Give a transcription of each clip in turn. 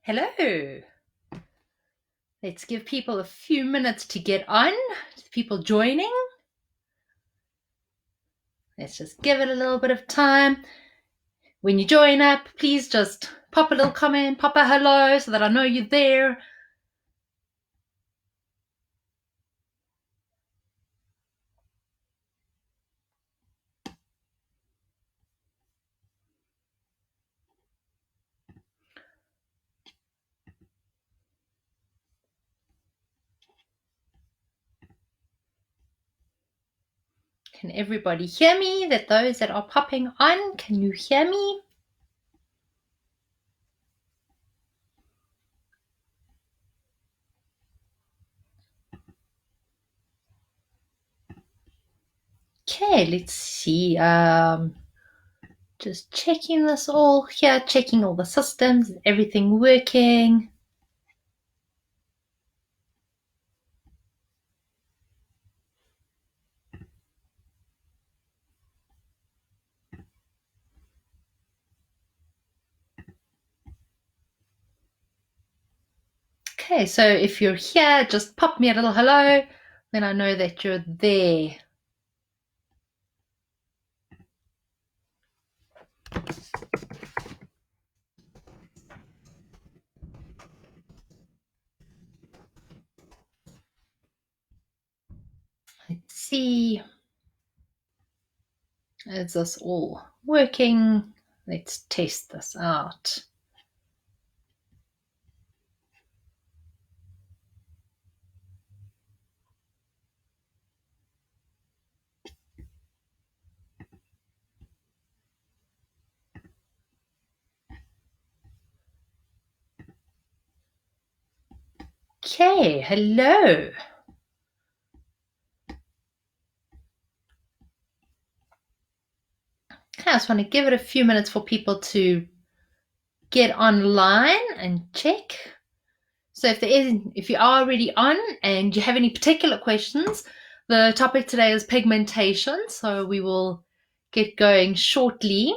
Hello. Let's give people a few minutes to get on. People joining. Let's just give it a little bit of time. When you join up, please just pop a little comment, pop a hello so that I know you're there. Can everybody hear me? That those that are popping on, can you hear me? Okay, let's see. Just checking this all here, checking all the systems, everything working. Okay, so if you're here, just pop me a little hello, then I know that you're there. Let's see. Is this all working? Let's test this out. Okay, hello. Okay, I just want to give it a few minutes for people to get online and check. So if you are already on and you have any particular questions, the topic today is pigmentation, so we will get going shortly.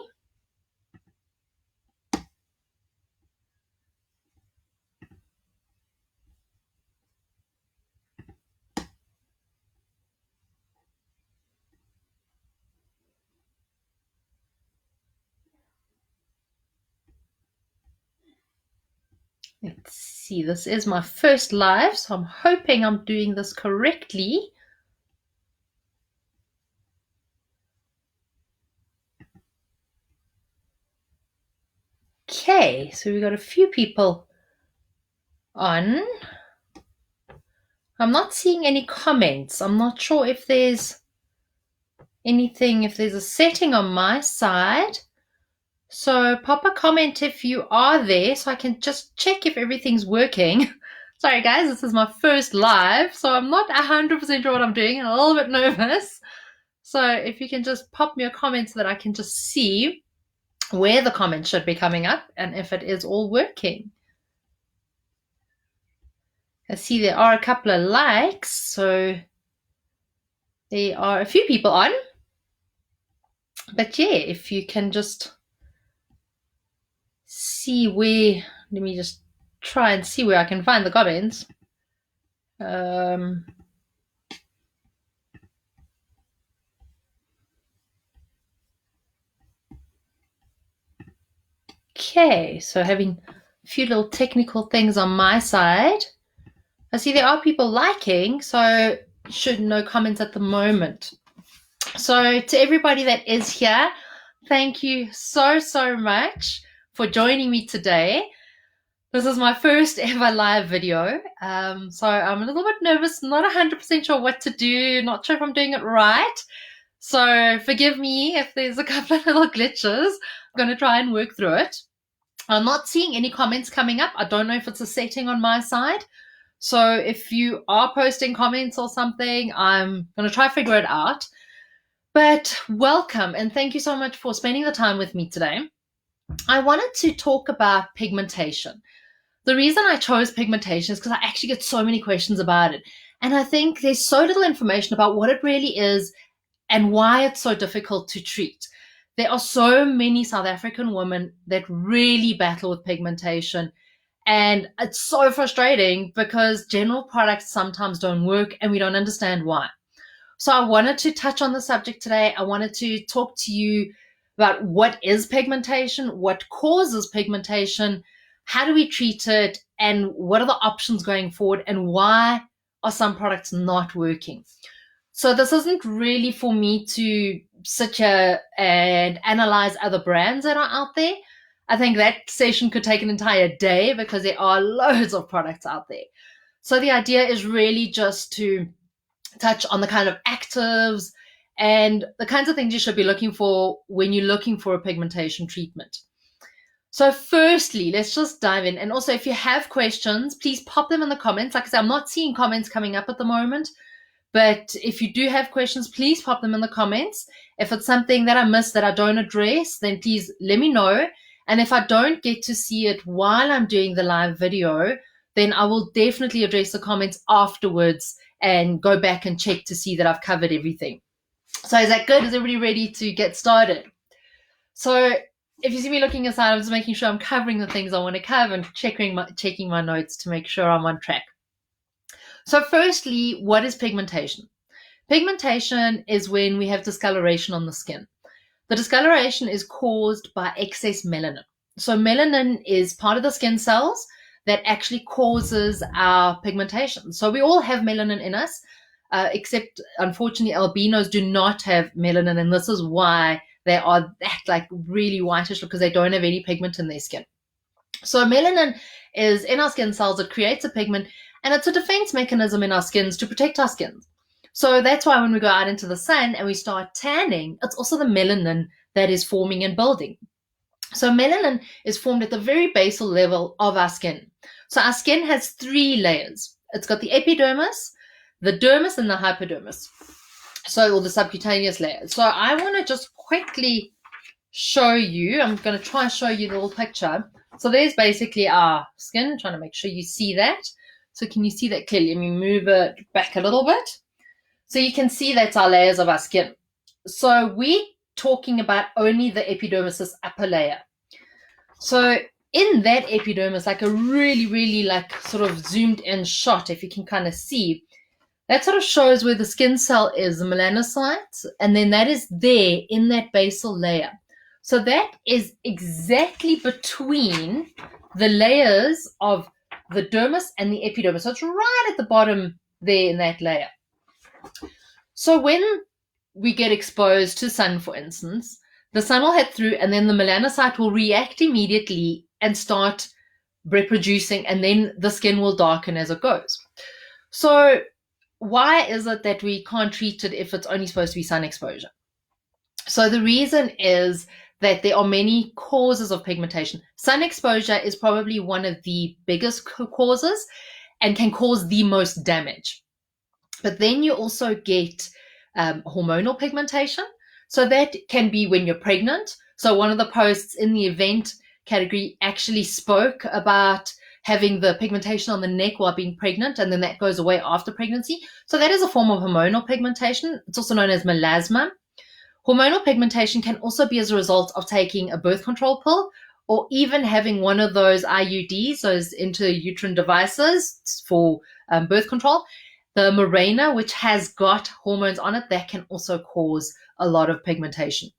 Let's see, this is my first live, so I'm hoping I'm doing this correctly. Okay, so we've got a few people on. I'm not seeing any comments. I'm not sure if there's anything, if there's a setting on my side. So pop a comment if you are there so I can just check if everything's working. Sorry guys, this is my first live, so I'm not 100% sure what I'm doing. I'm a little bit nervous. So if you can just pop me a comment so that I can just see where the comments should be coming up and if it is all working. I see there are a couple of likes, so there are a few people on. But yeah, if you can just see where, let me just try and see where I can find the comments. Okay, so having a few little technical things on my side. I see there are people liking, so should no comments at the moment. So to everybody that is here, thank you so much for joining me today. This is my first ever live video, so I'm a little bit nervous, not 100% sure what to do, not sure if I'm doing it right. So forgive me if there's a couple of little glitches. I'm going to try and work through it. I'm not seeing any comments coming up. I don't know if it's a setting on my side. So if you are posting comments or something, I'm going to try to figure it out. But welcome and thank you so much for spending the time with me today. I wanted to talk about pigmentation. The reason I chose pigmentation is because I actually get so many questions about it. And I think there's so little information about what it really is and why it's so difficult to treat. There are so many South African women that really battle with pigmentation, And it's so frustrating because general products sometimes don't work and we don't understand why. So I wanted to touch on the subject today. I wanted to talk to you about what is pigmentation, what causes pigmentation, how do we treat it, and what are the options going forward, and why are some products not working. So this isn't really for me to sit here and analyze other brands that are out there. I think that session could take an entire day because there are loads of products out there. So the idea is really just to touch on the kind of actives and the kinds of things you should be looking for when you're looking for a pigmentation treatment. So firstly, let's just dive in. And also, if you have questions, please pop them in the comments. Like I said, I'm not seeing comments coming up at the moment, but if you do have questions, please pop them in the comments. If it's something that I missed that I don't address, then please let me know. And if I don't get to see it while I'm doing the live video, then I will definitely address the comments afterwards and go back and check to see that I've covered everything. So is that good? Is everybody ready to get started? So if you see me looking aside, I'm just making sure I'm covering the things I want to cover and checking my notes to make sure I'm on track. So firstly, what is pigmentation? Pigmentation is when we have discoloration on the skin. The discoloration is caused by excess melanin. So melanin is part of the skin cells that actually causes our pigmentation. So we all have melanin in us, except unfortunately albinos do not have melanin, and this is why they are that like really whitish, because they don't have any pigment in their skin. So melanin is in our skin cells. It creates a pigment, and it's a defense mechanism in our skins to protect our skins. So that's why when we go out into the sun and we start tanning, it's also the melanin that is forming and building. So melanin is formed at the very basal level of our skin. So our skin has 3 layers. It's got the epidermis, the dermis, and the hypodermis. So all the subcutaneous layers. So I want to just quickly show you. I'm going to try and show you the little picture. So there's basically our skin. I'm trying to make sure you see that. So can you see that clearly? Let me move it back a little bit. So you can see that's our layers of our skin. So we're talking about only the epidermis' upper layer. So in that epidermis, like a really, really like sort of zoomed in shot, if you can kind of see, that sort of shows where the skin cell is, the melanocytes, and then that is there in that basal layer. So that is exactly between the layers of the dermis and the epidermis. So it's right at the bottom there in that layer. So when we get exposed to sun, for instance, the sun will hit through and then the melanocyte will react immediately and start reproducing, and then the skin will darken as it goes. So why is it that we can't treat it if it's only supposed to be sun exposure? So the reason is that there are many causes of pigmentation. Sun exposure is probably one of the biggest causes and can cause the most damage. But then you also get hormonal pigmentation. So that can be when you're pregnant. So one of the posts in the event category actually spoke about having the pigmentation on the neck while being pregnant, and then that goes away after pregnancy. So that is a form of hormonal pigmentation. It's also known as melasma. Hormonal pigmentation can also be as a result of taking a birth control pill, or even having one of those IUDs, those intrauterine devices for birth control. The Mirena, which has got hormones on it, that can also cause a lot of pigmentation.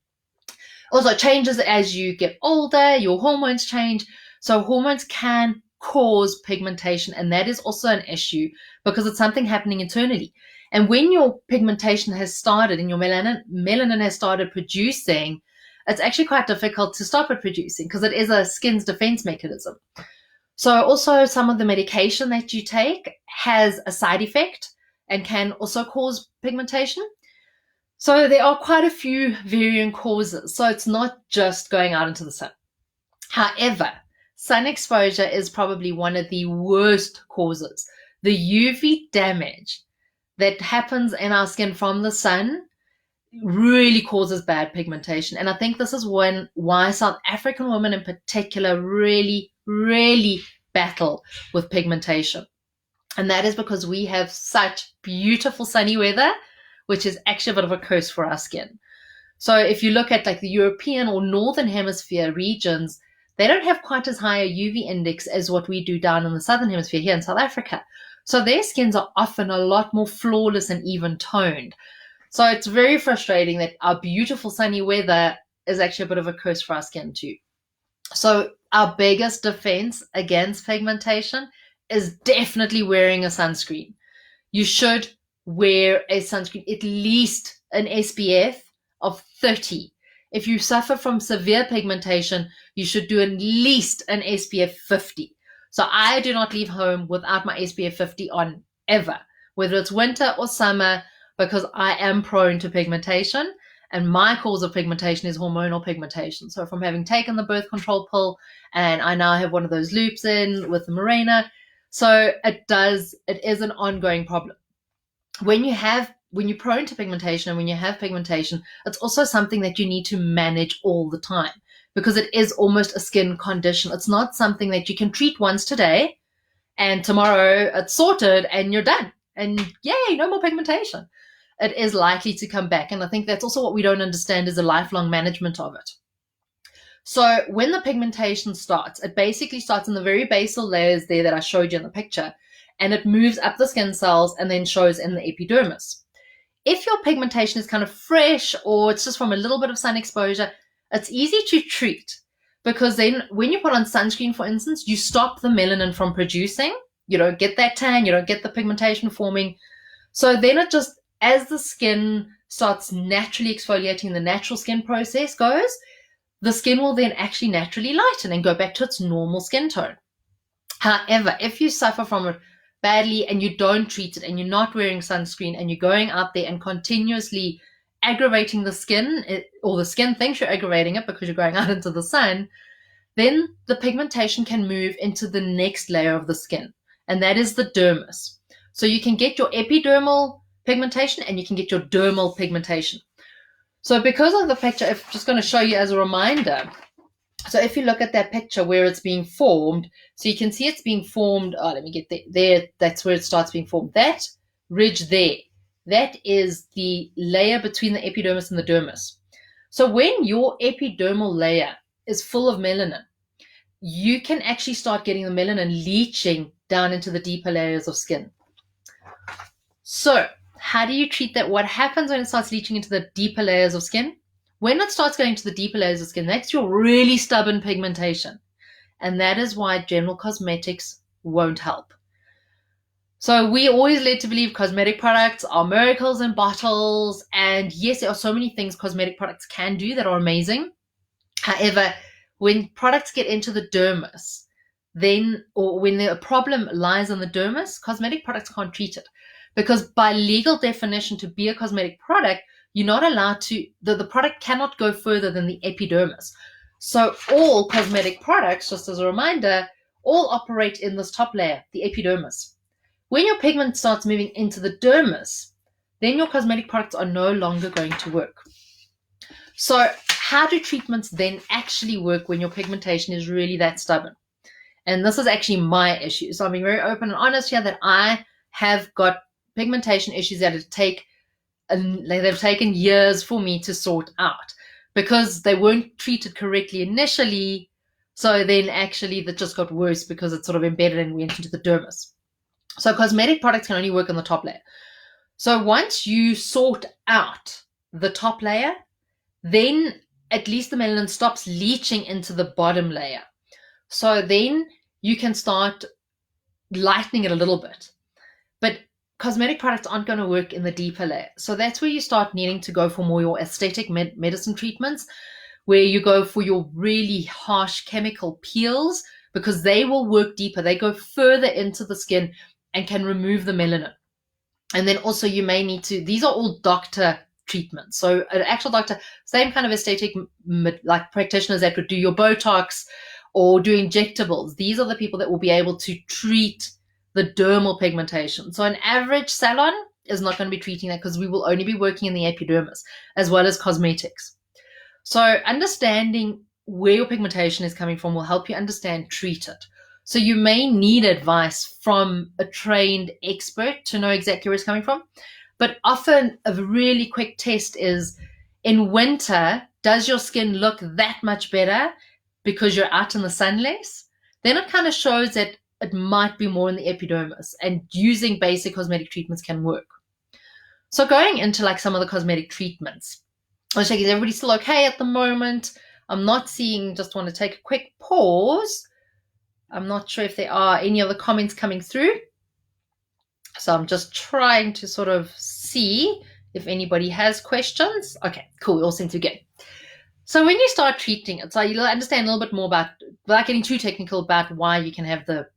Also changes as you get older, your hormones change. So hormones can cause pigmentation, and that is also an issue because it's something happening internally. And when your pigmentation has started and your melanin has started producing, it's actually quite difficult to stop it producing because it is a skin's defense mechanism. So also some of the medication that you take has a side effect and can also cause pigmentation. So there are quite a few varying causes. So it's not just going out into the sun. However, sun exposure is probably one of the worst causes. The UV damage that happens in our skin from the sun really causes bad pigmentation. And I think this is why South African women in particular really, really battle with pigmentation. And that is because we have such beautiful sunny weather, which is actually a bit of a curse for our skin. So if you look at like the European or Northern Hemisphere regions, they don't have quite as high a UV index as what we do down in the Southern Hemisphere here in South Africa. So their skins are often a lot more flawless and even toned. So it's very frustrating that our beautiful sunny weather is actually a bit of a curse for our skin too. So our biggest defense against pigmentation is definitely wearing a sunscreen. You should wear a sunscreen, at least an SPF of 30. If you suffer from severe pigmentation, you should do at least an SPF 50. So I do not leave home without my SPF 50 on ever, whether it's winter or summer, because I am prone to pigmentation. And my cause of pigmentation is hormonal pigmentation. So from having taken the birth control pill, and I now have one of those loops in with the Mirena, so it is an ongoing problem. When you're prone to pigmentation and when you have pigmentation, it's also something that you need to manage all the time, because it is almost a skin condition. It's not something that you can treat once today and tomorrow it's sorted and you're done. And yay, no more pigmentation. It is likely to come back. And I think that's also what we don't understand is the lifelong management of it. So when the pigmentation starts, it basically starts in the very basal layers there that I showed you in the picture, and it moves up the skin cells and then shows in the epidermis. If your pigmentation is kind of fresh or it's just from a little bit of sun exposure, it's easy to treat, because then when you put on sunscreen, for instance, you stop the melanin from producing. You don't get that tan, you don't get the pigmentation forming. So then it just, as the skin starts naturally exfoliating, the natural skin process goes, the skin will then actually naturally lighten and go back to its normal skin tone. However, if you suffer from it badly and you don't treat it and you're not wearing sunscreen and you're going out there and continuously aggravating the skin, or the skin thinks you're aggravating it because you're going out into the sun, then the pigmentation can move into the next layer of the skin, and that is the dermis. So you can get your epidermal pigmentation and you can get your dermal pigmentation. So because of the picture, I'm just going to show you as a reminder. So if you look at that picture where it's being formed, so you can see it's being formed. Oh, let me get there. That's where it starts being formed. That ridge there, that is the layer between the epidermis and the dermis. So when your epidermal layer is full of melanin, you can actually start getting the melanin leaching down into the deeper layers of skin. So how do you treat that? What happens when it starts leaching into the deeper layers of skin? When it starts going to the deeper layers of skin, that's your really stubborn pigmentation. And that is why general cosmetics won't help. So we always led to believe cosmetic products are miracles in bottles. And yes, there are so many things cosmetic products can do that are amazing. However, when products get into the dermis, then, or when the problem lies in the dermis, cosmetic products can't treat it. Because by legal definition, to be a cosmetic product, you're not allowed to, the product cannot go further than the epidermis. So all cosmetic products, just as a reminder, all operate in this top layer, the epidermis. When your pigment starts moving into the dermis, then your cosmetic products are no longer going to work. So how do treatments then actually work when your pigmentation is really that stubborn? And this is actually my issue. So I'm being very open and honest here that I have got pigmentation issues that they've taken years for me to sort out, because they weren't treated correctly initially. So then actually that just got worse because it sort of embedded and went into the dermis. So cosmetic products can only work on the top layer. So once you sort out the top layer, then at least the melanin stops leaching into the bottom layer. So then you can start lightening it a little bit. But cosmetic products aren't going to work in the deeper layer. So that's where you start needing to go for more your aesthetic medicine treatments, where you go for your really harsh chemical peels, because they will work deeper. They go further into the skin and can remove the melanin. And then also you may need to, these are all doctor treatments. So an actual doctor, same kind of aesthetic like practitioners that would do your Botox or do injectables. These are the people that will be able to treat the dermal pigmentation. So an average salon is not going to be treating that, because we will only be working in the epidermis as well as cosmetics. So understanding where your pigmentation is coming from will help you understand, treat it. So you may need advice from a trained expert to know exactly where it's coming from. But often a really quick test is, in winter, does your skin look that much better because you're out in the sun less, then it kind of shows that it might be more in the epidermis, and using basic cosmetic treatments can work. So going into like some of the cosmetic treatments, I was checking, is everybody still okay at the moment? I'm not seeing, just want to take a quick pause. I'm not sure if there are any other comments coming through. So I'm just trying to sort of see if anybody has questions. Okay, cool. We all seem to be good. So when you start treating it, so you'll understand a little bit more about, without getting too technical, about why you can have the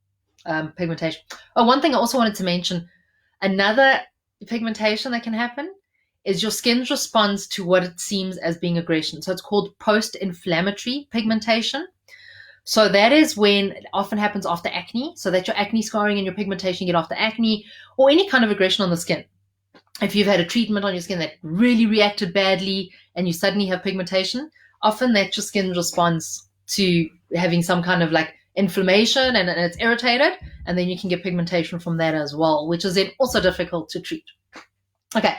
pigmentation. Oh, one thing I also wanted to mention, another pigmentation that can happen is your skin's response to what it seems as being aggression. So it's called post-inflammatory pigmentation. So that is when it often happens after acne, so that your acne scarring and your pigmentation get after acne, or any kind of aggression on the skin. If you've had a treatment on your skin that really reacted badly and you suddenly have pigmentation, often that's your skin's response to having some kind of like inflammation, and it's irritated, and then you can get pigmentation from that as well, which is then also difficult to treat. Okay,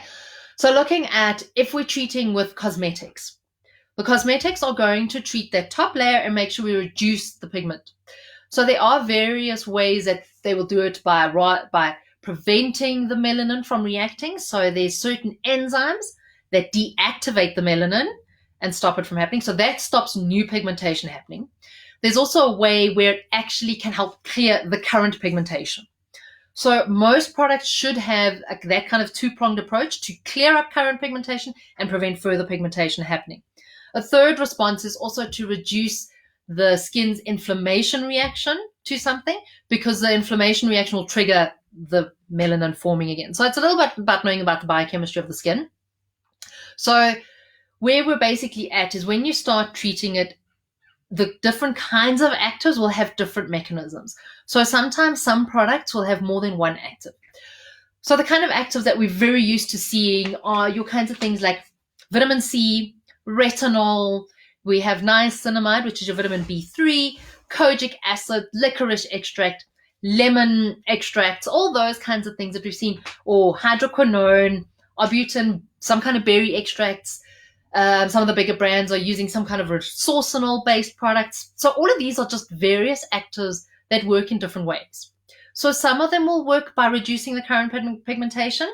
so looking at if we're treating with cosmetics, the cosmetics are going to treat that top layer and make sure we reduce the pigment. So there are various ways that they will do it by preventing the melanin from reacting. So there's certain enzymes that deactivate the melanin and stop it from happening. So that stops new pigmentation happening. There's also a way where it actually can help clear the current pigmentation. So most products should have that kind of two-pronged approach to clear up current pigmentation and prevent further pigmentation happening. A third response is also to reduce the skin's inflammation reaction to something, because the inflammation reaction will trigger the melanin forming again. So it's a little bit about knowing about the biochemistry of the skin. So where we're basically at is when you start treating it, the different kinds of actives will have different mechanisms. So sometimes some products will have more than one active. So the kind of actives that we're very used to seeing are your kinds of things like vitamin C, retinol, we have niacinamide, which is your vitamin B3, kojic acid, licorice extract, lemon extracts, all those kinds of things that we've seen, or hydroquinone, arbutin, some kind of berry extracts. Some of the bigger brands are using some kind of resorcinol-based products. So all of these are just various actives that work in different ways. So some of them will work by reducing the current pigmentation,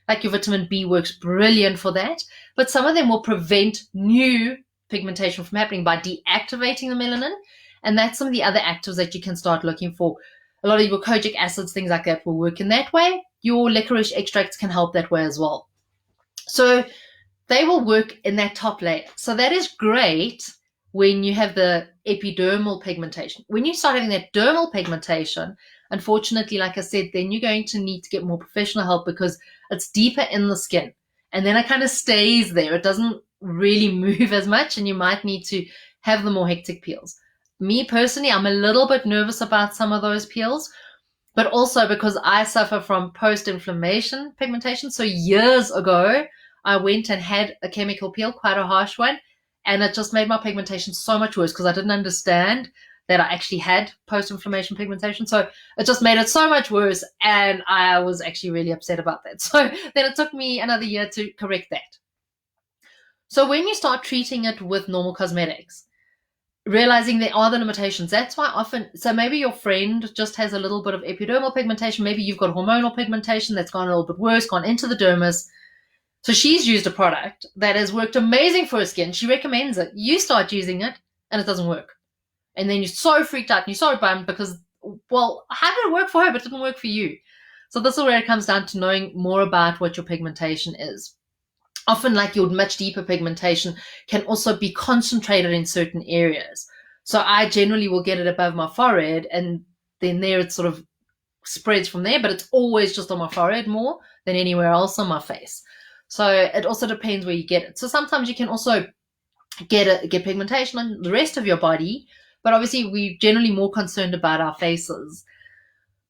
like your vitamin B works brilliant for that, but some of them will prevent new pigmentation from happening by deactivating the melanin, and that's some of the other actives that you can start looking for. A lot of your kojic acids, things like that, will work in that way. Your licorice extracts can help that way as well. So they will work in that top layer. So that is great when you have the epidermal pigmentation. When you start having that dermal pigmentation, unfortunately, like I said, then you're going to need to get more professional help because it's deeper in the skin. And then it kind of stays there. It doesn't really move as much, and you might need to have the more hectic peels. Me personally, I'm a little bit nervous about some of those peels, but also because I suffer from post-inflammation pigmentation. So years ago, I went and had a chemical peel, quite a harsh one, and it just made my pigmentation so much worse because I didn't understand that I actually had post-inflammation pigmentation. So it just made it so much worse, and I was actually really upset about that. So then it took me another year to correct that. So when you start treating it with normal cosmetics, realizing there are the limitations, that's why often, so maybe your friend just has a little bit of epidermal pigmentation, maybe you've got hormonal pigmentation that's gone a little bit worse, gone into the dermis. So she's used a product that has worked amazing for her skin. She recommends it. You start using it and it doesn't work. And then you're so freaked out and you're so bummed because, well, how did it work for her but it didn't work for you? So this is where it comes down to knowing more about what your pigmentation is. Often, like your much deeper pigmentation can also be concentrated in certain areas. So I generally will get it above my forehead, and then there it sort of spreads from there, but it's always just on my forehead more than anywhere else on my face. So it also depends where you get it. So sometimes you can also get pigmentation on the rest of your body, but obviously we're generally more concerned about our faces.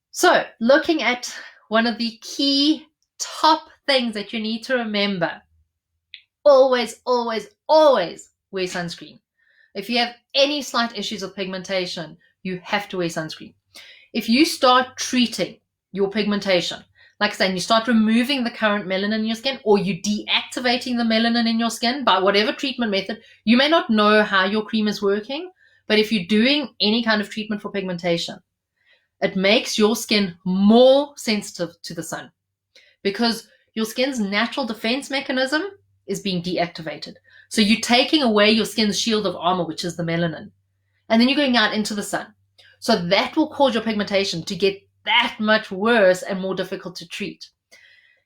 So looking at one of the key top things that you need to remember, always, always, always wear sunscreen. If you have any slight issues with pigmentation, you have to wear sunscreen. If you start treating your pigmentation, like I said, you start removing the current melanin in your skin, or you deactivating the melanin in your skin by whatever treatment method, you may not know how your cream is working, But if you're doing any kind of treatment for pigmentation, it makes your skin more sensitive to the sun because your skin's natural defense mechanism is being deactivated. So you're taking away your skin's shield of armor, which is the melanin, and then you're going out into the sun. So that will cause your pigmentation to get that much worse and more difficult to treat.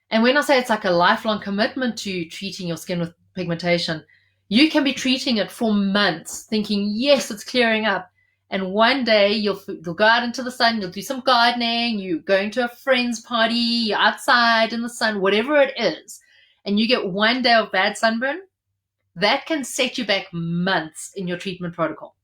And when I say it's like a lifelong commitment to treating your skin with pigmentation, you can be treating it for months, thinking, yes, it's clearing up. And one day you'll go out into the sun, you'll do some gardening, you're going to a friend's party, you're outside in the sun, whatever it is, and you get one day of bad sunburn, that can set you back months in your treatment protocol.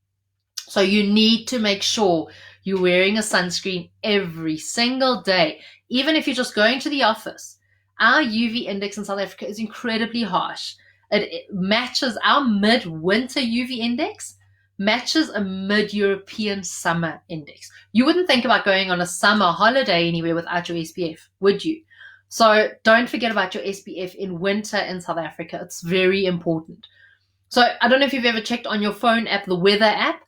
So you need to make sure you're wearing a sunscreen every single day, even if you're just going to the office. Our UV index in South Africa is incredibly harsh. It matches our mid-winter UV index, matches a mid-European summer index. You wouldn't think about going on a summer holiday anywhere without your SPF, would you? So don't forget about your SPF in winter in South Africa. It's very important. So I don't know if you've ever checked on your phone app, the weather app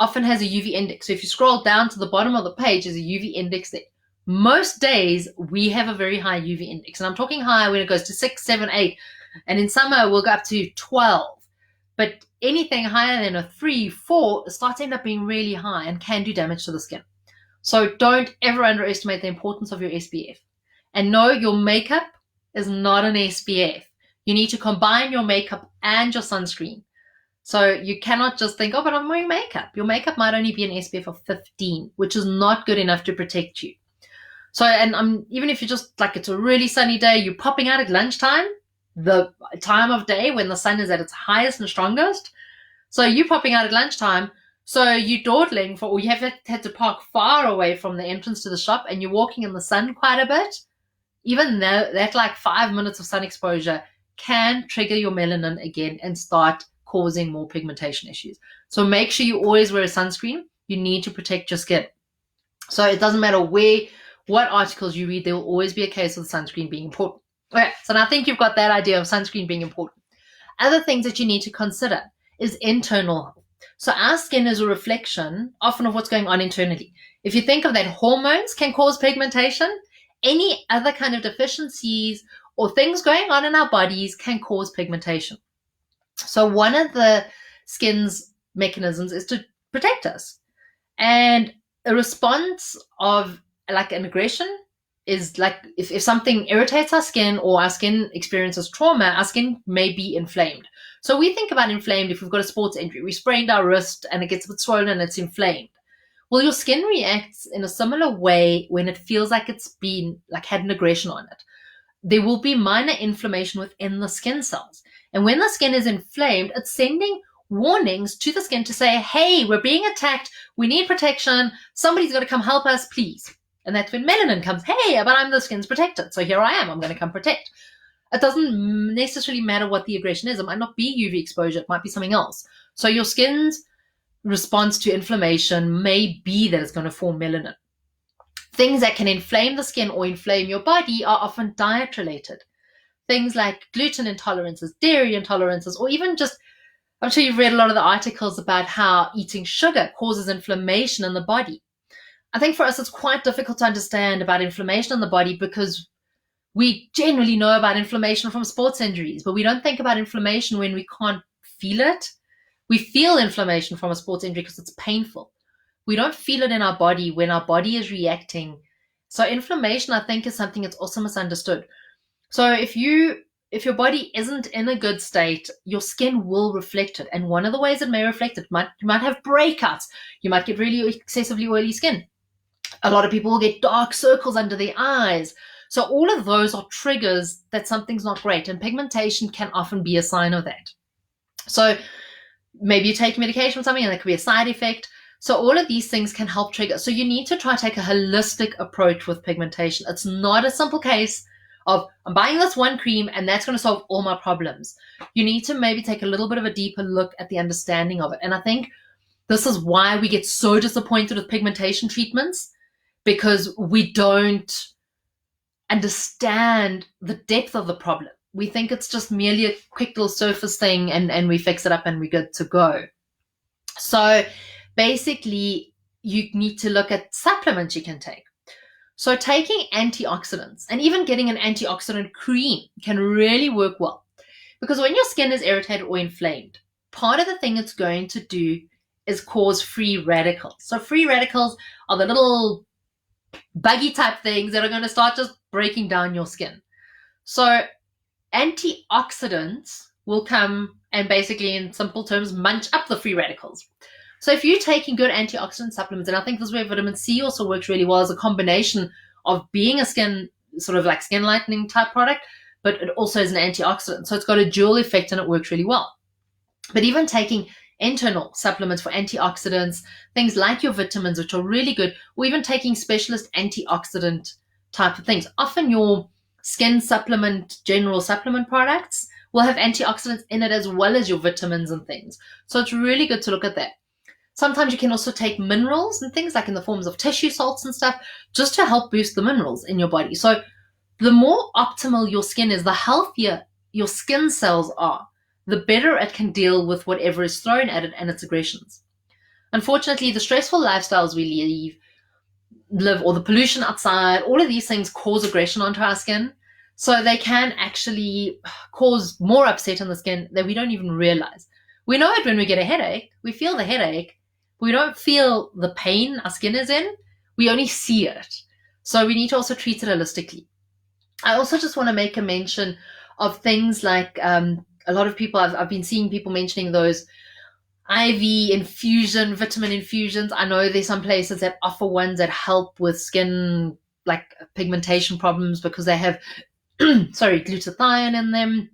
often has a UV index. So if you scroll down to the bottom of the page, there's a UV index there. Most days we have a very high UV index, and I'm talking high when it goes to 6, 7, 8, and in summer we'll go up to 12. But anything higher than a 3, 4 starts to end up being really high and can do damage to the skin. So don't ever underestimate the importance of your SPF. And no, your makeup is not an SPF. You need to combine your makeup and your sunscreen. So you cannot just think, oh, but I'm wearing makeup. Your makeup might only be an SPF of 15, which is not good enough to protect you. So, and even if you're just like, it's a really sunny day, you're popping out at lunchtime, the time of day when the sun is at its highest and strongest. So you're popping out at lunchtime, so you're dawdling or you have had to park far away from the entrance to the shop and you're walking in the sun quite a bit. Even though that like 5 minutes of sun exposure can trigger your melanin again and start causing more pigmentation issues. So make sure you always wear a sunscreen. You need to protect your skin. So it doesn't matter what articles you read, there will always be a case of sunscreen being important. Okay, so now I think you've got that idea of sunscreen being important. Other things that you need to consider is internal health. So our skin is a reflection often of what's going on internally. If you think of that, hormones can cause pigmentation. Any other kind of deficiencies or things going on in our bodies can cause pigmentation. So one of the skin's mechanisms is to protect us. And a response of like an aggression is like if something irritates our skin or our skin experiences trauma, our skin may be inflamed. So we think about inflamed if we've got a sports injury. We sprained our wrist and it gets a bit swollen and it's inflamed. Well, your skin reacts in a similar way when it feels like it's been like had an aggression on it. There will be minor inflammation within the skin cells. And when the skin is inflamed, it's sending warnings to the skin to say, hey, we're being attacked. We need protection. Somebody's got to come help us, please. And that's when melanin comes. Hey, but I'm the skin's protected. So here I am. I'm going to come protect. It doesn't necessarily matter what the aggression is. It might not be UV exposure. It might be something else. So your skin's response to inflammation may be that it's going to form melanin. Things that can inflame the skin or inflame your body are often diet related. Things like gluten intolerances, dairy intolerances, or even just, I'm sure you've read a lot of the articles about how eating sugar causes inflammation in the body. I think for us it's quite difficult to understand about inflammation in the body because we generally know about inflammation from sports injuries, but we don't think about inflammation when we can't feel it. We feel inflammation from a sports injury because it's painful. We don't feel it in our body when our body is reacting. So inflammation, I think, is something that's also misunderstood. So if your body isn't in a good state, your skin will reflect it. And one of the ways it may reflect it, you might have breakouts. You might get really excessively oily skin. A lot of people will get dark circles under their eyes. So all of those are triggers that something's not great. And pigmentation can often be a sign of that. So maybe you take medication for something and that could be a side effect. So all of these things can help trigger. So you need to try to take a holistic approach with pigmentation. It's not a simple case of I'm buying this one cream and that's going to solve all my problems. You need to maybe take a little bit of a deeper look at the understanding of it. And I think this is why we get so disappointed with pigmentation treatments, because we don't understand the depth of the problem. We think it's just merely a quick little surface thing and we fix it up and we're good to go. So basically you need to look at supplements you can take. So taking antioxidants and even getting an antioxidant cream can really work well. Because when your skin is irritated or inflamed, part of the thing it's going to do is cause free radicals. So free radicals are the little buggy type things that are going to start just breaking down your skin. So antioxidants will come and basically, in simple terms, munch up the free radicals. So if you're taking good antioxidant supplements, and I think this is where vitamin C also works really well as a combination of being a skin, sort of like skin lightening type product, but it also is an antioxidant. So it's got a dual effect and it works really well. But even taking internal supplements for antioxidants, things like your vitamins, which are really good, or even taking specialist antioxidant type of things. Often your skin supplement, general supplement products will have antioxidants in it as well as your vitamins and things. So it's really good to look at that. Sometimes you can also take minerals and things like in the forms of tissue salts and stuff just to help boost the minerals in your body. So the more optimal your skin is, the healthier your skin cells are, the better it can deal with whatever is thrown at it and its aggressions. Unfortunately, the stressful lifestyles we live, or the pollution outside, all of these things cause aggression onto our skin. So they can actually cause more upset on the skin that we don't even realize. We know it when we get a headache. We feel the headache. We don't feel the pain our skin is in. We only see it. So we need to also treat it holistically. I also just want to make a mention of things like a lot of people, I've been seeing people mentioning those IV infusion, vitamin infusions. I know there's some places that offer ones that help with skin, like pigmentation problems, because they have, glutathione in them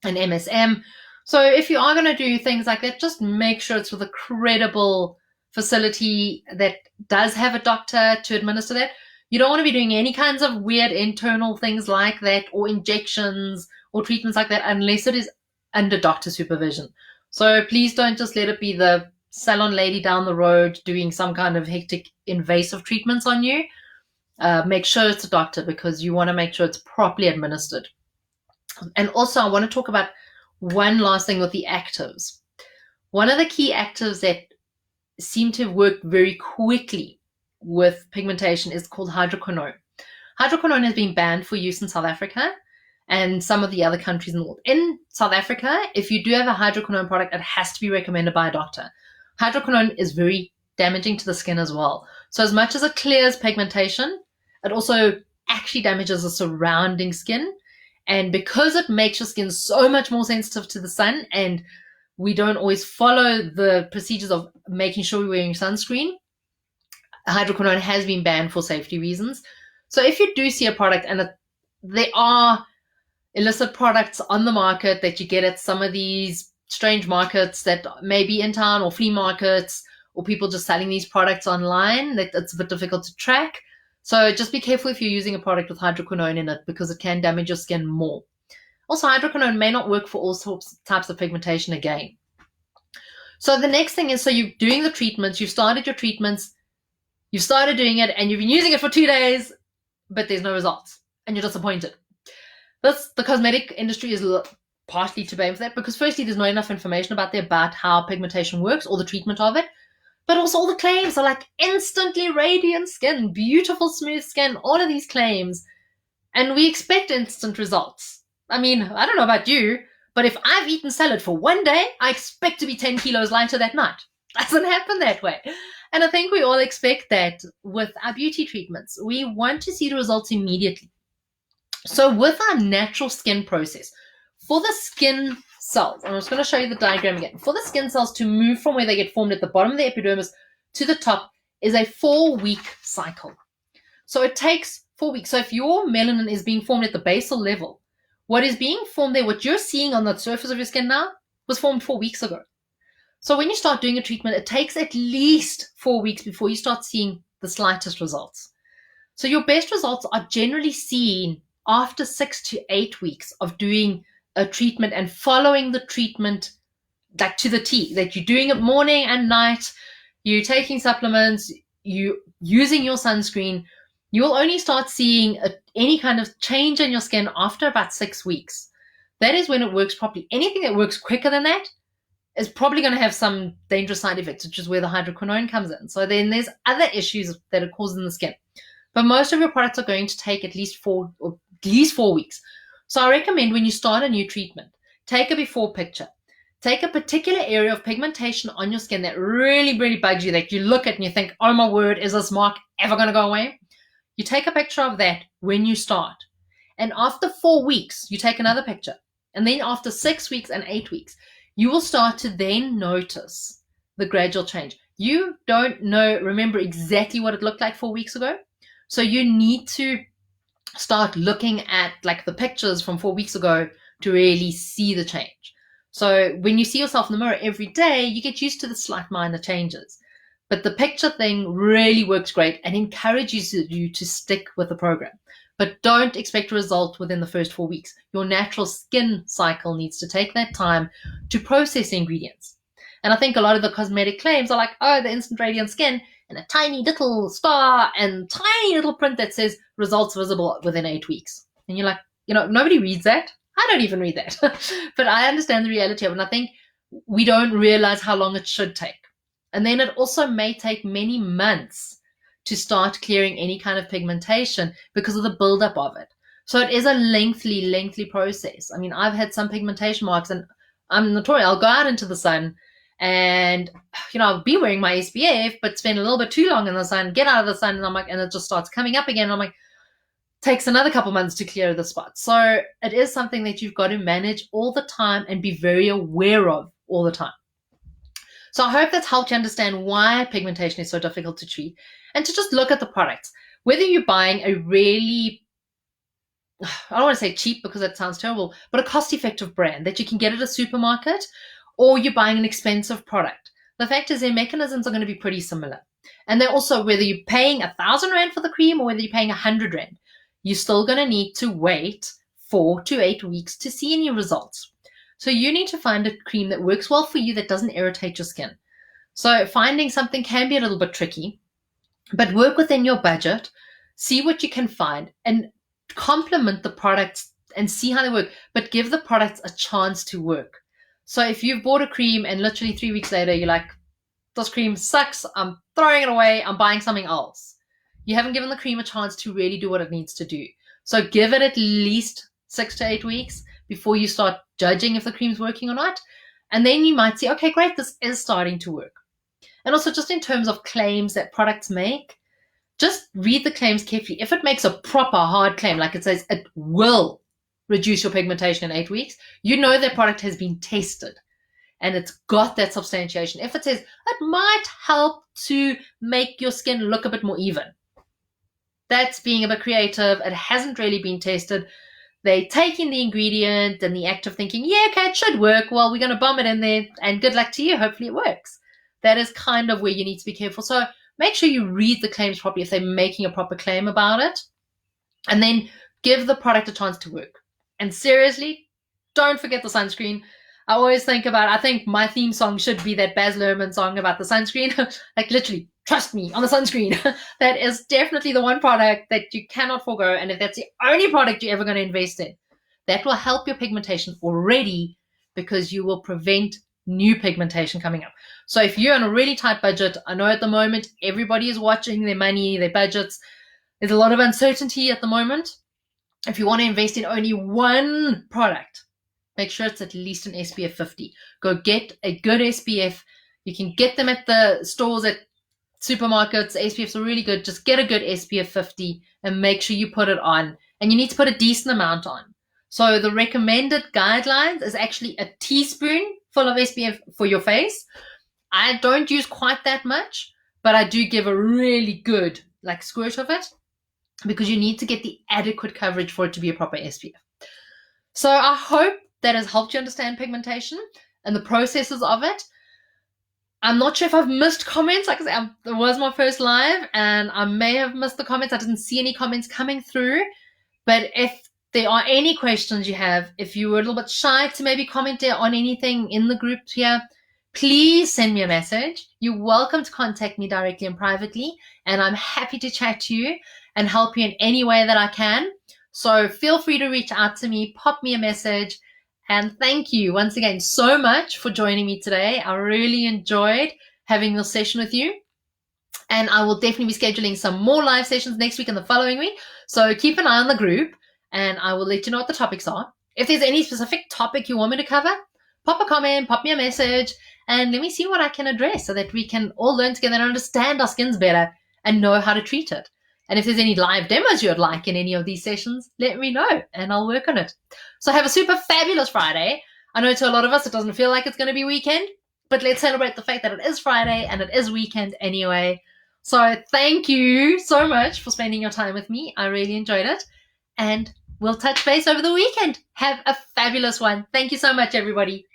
and MSM. So if you are going to do things like that, just make sure it's with a credible facility that does have a doctor to administer that. You don't want to be doing any kinds of weird internal things like that, or injections or treatments like that, unless it is under doctor supervision. So please don't just let it be the salon lady down the road doing some kind of hectic invasive treatments on you. Make sure it's a doctor, because you want to make sure it's properly administered. And also I want to talk about one last thing with the actives. One of the key actives that seem to work very quickly with pigmentation is called hydroquinone. Hydroquinone has been banned for use in South Africa and some of the other countries in the world. In South Africa, if you do have a hydroquinone product, it has to be recommended by a doctor. Hydroquinone is very damaging to the skin as well. So as much as it clears pigmentation, it also actually damages the surrounding skin. And because it makes your skin so much more sensitive to the sun, and we don't always follow the procedures of making sure we're wearing sunscreen, hydroquinone has been banned for safety reasons. So if you do see a product, and there are illicit products on the market that you get at some of these strange markets that may be in town, or flea markets, or people just selling these products online, that it's a bit difficult to track. So just be careful if you're using a product with hydroquinone in it, because it can damage your skin more. Also, hydroquinone may not work for all types of pigmentation again. So the next thing is, so you're doing the treatments, you've started your treatments, you've started doing it, and you've been using it for 2 days, but there's no results, and you're disappointed. The cosmetic industry is partly to blame for that, because firstly, there's not enough information about how pigmentation works, or the treatment of it. But also all the claims are like instantly radiant skin, beautiful smooth skin, all of these claims. And we expect instant results. I mean, I don't know about you, but if I've eaten salad for 1 day, I expect to be 10 kilos lighter that night. Doesn't happen that way. And I think we all expect that with our beauty treatments. We want to see the results immediately. So with our natural skin process, for the skin cells, and I'm just going to show you the diagram again. For the skin cells to move from where they get formed at the bottom of the epidermis to the top is a 4-week cycle. So it takes 4 weeks. So if your melanin is being formed at the basal level, what is being formed there, what you're seeing on the surface of your skin now, was formed 4 weeks ago. So when you start doing a treatment, it takes at least 4 weeks before you start seeing the slightest results. So your best results are generally seen after 6 to 8 weeks of doing a treatment and following the treatment like to the T, that you're doing it morning and night, you're taking supplements, you using your sunscreen. You'll only start seeing any kind of change in your skin after about 6 weeks. That is when it works properly. Anything that works quicker than that is probably going to have some dangerous side effects, which is where the hydroquinone comes in. So then there's other issues that are causing the skin. But most of your products are going to take at least 4 weeks. So I recommend when you start a new treatment, take a before picture. Take a particular area of pigmentation on your skin that really, really bugs you, that you look at and you think, oh my word, is this mark ever going to go away? You take a picture of that when you start. And after 4 weeks, you take another picture. And then after 6 weeks and 8 weeks, you will start to then notice the gradual change. You don't remember exactly what it looked like 4 weeks ago. So you need to start looking at like the pictures from 4 weeks ago to really see the change. So when you see yourself in the mirror every day, you get used to the slight minor changes. But the picture thing really works great and encourages you to stick with the program. But don't expect a result within the first 4 weeks. Your natural skin cycle needs to take that time to process the ingredients. And I think a lot of the cosmetic claims are like, oh, the instant radiant skin and a tiny little star and tiny little print that says results visible within 8 weeks. And you're like, nobody reads that. I don't even read that. But I understand the reality of it. And I think we don't realize how long it should take. And then it also may take many months to start clearing any kind of pigmentation because of the buildup of it. So it is a lengthy process. I mean, I've had some pigmentation marks, and I'm notorious. I'll go out into the sun and, I'll be wearing my SPF, but spend a little bit too long in the sun, get out of the sun, and I'm like, and it just starts coming up again. I'm like, takes another couple months to clear the spots. So it is something that you've got to manage all the time and be very aware of all the time. So I hope that's helped you understand why pigmentation is so difficult to treat, and to just look at the products. Whether you're buying a really, I don't want to say cheap because that sounds terrible, but a cost-effective brand that you can get at a supermarket, or you're buying an expensive product. The fact is their mechanisms are going to be pretty similar. And they're also, whether you're paying 1,000 Rand for the cream or whether you're paying 100 Rand, you're still going to need to wait 4 to 8 weeks to see any results. So you need to find a cream that works well for you, that doesn't irritate your skin. So finding something can be a little bit tricky, but work within your budget, see what you can find, and complement the products and see how they work, but give the products a chance to work. So if you've bought a cream and literally 3 weeks later, you're like, this cream sucks, I'm throwing it away, I'm buying something else. You haven't given the cream a chance to really do what it needs to do. So give it at least 6 to 8 weeks before you start judging if the cream's working or not. And then you might say, okay, great, this is starting to work. And also just in terms of claims that products make, just read the claims carefully. If it makes a proper hard claim, like it says it will reduce your pigmentation in 8 weeks, you know that product has been tested and it's got that substantiation. If it says it might help to make your skin look a bit more even, that's being a bit creative. It hasn't really been tested. They take in the ingredient and the act of thinking, yeah, okay, it should work. Well, we're going to bomb it in there and good luck to you. Hopefully it works. That is kind of where you need to be careful. So make sure you read the claims properly if they're making a proper claim about it, and then give the product a chance to work. And seriously, don't forget the sunscreen. I always think I think my theme song should be that Baz Luhrmann song about the sunscreen. Like literally, trust me on the sunscreen. That is definitely the one product that you cannot forego. And if that's the only product you're ever going to invest in, that will help your pigmentation already, because you will prevent new pigmentation coming up. So if you're on a really tight budget, I know at the moment everybody is watching their money, their budgets. There's a lot of uncertainty at the moment. If you want to invest in only one product, make sure it's at least an SPF 50. Go get a good SPF. You can get them at the stores, at supermarkets. SPFs are really good. Just get a good SPF 50 and make sure you put it on. And you need to put a decent amount on. So the recommended guidelines is actually a teaspoon full of SPF for your face. I don't use quite that much, but I do give a really good squirt of it, because you need to get the adequate coverage for it to be a proper SPF. So I hope that has helped you understand pigmentation and the processes of it. I'm not sure if I've missed comments. Like I said, it was my first live and I may have missed the comments. I didn't see any comments coming through. But if there are any questions you have, if you were a little bit shy to maybe comment on anything in the group here, please send me a message. You're welcome to contact me directly and privately, and I'm happy to chat to you and help you in any way that I can. So feel free to reach out to me, pop me a message, And thank you once again so much for joining me today. I really enjoyed having this session with you. And I will definitely be scheduling some more live sessions next week and the following week. So keep an eye on the group and I will let you know what the topics are. If there's any specific topic you want me to cover, pop a comment, pop me a message, and let me see what I can address so that we can all learn together and understand our skins better and know how to treat it. And if there's any live demos you would like in any of these sessions, let me know and I'll work on it. So have a super fabulous Friday. I know to a lot of us it doesn't feel like it's going to be weekend, but let's celebrate the fact that it is Friday and it is weekend anyway. So thank you so much for spending your time with me. I really enjoyed it. And we'll touch base over the weekend. Have a fabulous one. Thank you so much, everybody.